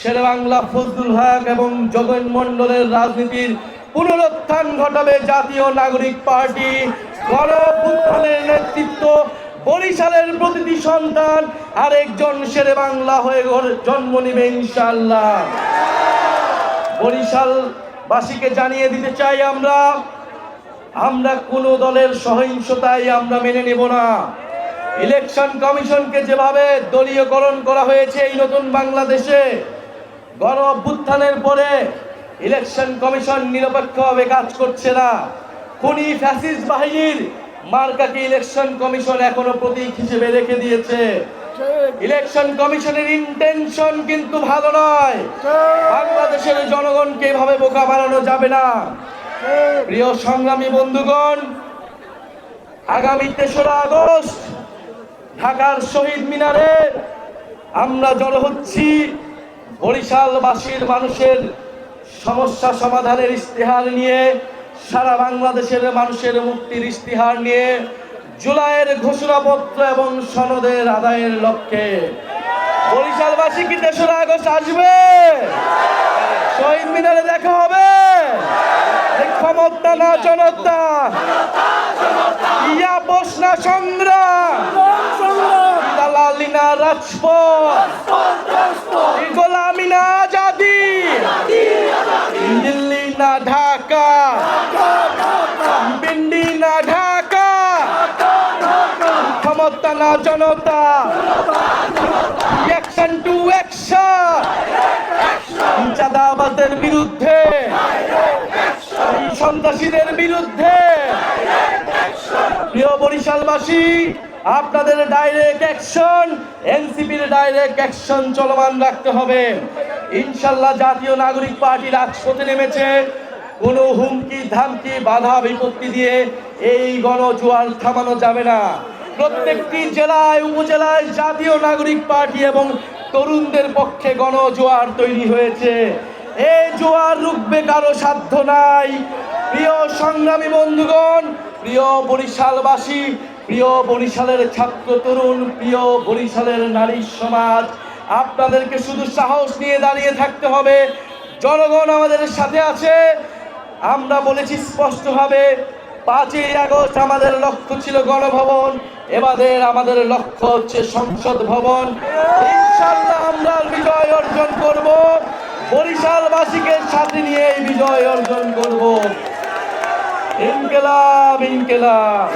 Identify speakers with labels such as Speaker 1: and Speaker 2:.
Speaker 1: শেরেবাংলা ফজলুল হক এবং জগন মণ্ডলের রাজনীতির পুনরুত্থান ঘটাবে জাতীয় নাগরিক পার্টি। গণঅভ্যুত্থানের নেতৃত্ব বরিশালের প্রতিটি সন্তান আরেকজন শেরেবাংলা হয়ে জন্ম নেবে ইনশাআল্লাহ। বরিশালবাসীকে জানিয়ে দিতে চাই, আমরা কোনো দলের সহিংসতায় আমরা মেনে নেব না। ইলেকশন কমিশনকে যেভাবে দলীয়করণ করা হয়েছে এই নতুন বাংলাদেশে, গণ অভ্যুত্থানের পরে ইলেকশন কমিশন নিরপেক্ষভাবে কাজ করছে না। খুনি ফ্যাসিস্ট বাহিনীর মার্কাকে ইলেকশন কমিশন এখনো প্রতীক হিসেবে রেখে দিয়েছে। ইলেকশন কমিশনের ইন্টেনশন কিন্তু ভালো নয়। বাংলাদেশের জনগণকে এভাবে বোকা বানানো যাবে না। প্রিয় সংগ্রামী বন্ধুগণ, আগামী ৩রা আগস্ট ঢাকার শহীদ মিনারে আমরা জড়ো হচ্ছি বরিশালবাসীর মানুষের সমস্যা সমাধানের ইশতেহার নিয়ে, সারা বাংলাদেশের মানুষের মুক্তির ইশতেহার নিয়ে, জুলাইয়ের ঘোষণাপত্র এবং সনদের আদায়ের লক্ষ্যে। বরিশালবাসী কি ৩রা আগস্ট আসবে? শহীদ মিনারে দেখা হবে? ক্ষমতা না জনতা, ইয়া বসনা সংগ্রাম, দালালি না রাজপথ, গোলামি না আজাদি, দিল্লি না ঢাকা, পিন্ডি না ঢাকা, ক্ষমতা না জনতা, অ্যাকশন টু অ্যাকশন, চাঁদাবাজের বিরুদ্ধে, সন্ত্রাসীদের বিরুদ্ধে। প্রিয় বরিশালবাসী, আপনাদের ডাইরেক্ট অ্যাকশন, এনসিপির ডাইরেক্ট অ্যাকশন চলমান রাখতে হবে। ইনশাল্লাহ জাতীয় নাগরিক পার্টি রাজপথে নেমেছে। কোনো হুমকি ধামকি বাধা বিপত্তি দিয়ে এই গণজোয়ার থামানো যাবে না। প্রত্যেকটি জেলায় উপজেলায় জাতীয় নাগরিক পার্টি এবং তরুণদের পক্ষে গণজোয়ার তৈরি হয়েছে। এই জোয়ার রুখবে কারো সাধ্য নাই। প্রিয় সংগ্রামী বন্ধুগণ, প্রিয় বরিশালবাসী, প্রিয় বরিশালের ছাত্র তরুণ, প্রিয় বরিশালের নারী সমাজ, আপনাদেরকে শুধু সাহস নিয়ে দাঁড়িয়ে থাকতে হবে। জনগণ আমাদের সাথে আছে। আমরা বলেছি স্পষ্টভাবে, 5ই আগস্ট আমাদের লক্ষ্য ছিল গণভবন, এবারে আমাদের লক্ষ্য হচ্ছে সংসদ ভবন। ইনশাআল্লাহ আমরা বিজয় অর্জন করব। বরিশালবাসীকে সাথে নিয়ে এই বিজয় অর্জন করব। ইনকিলাব ইনকিলাব।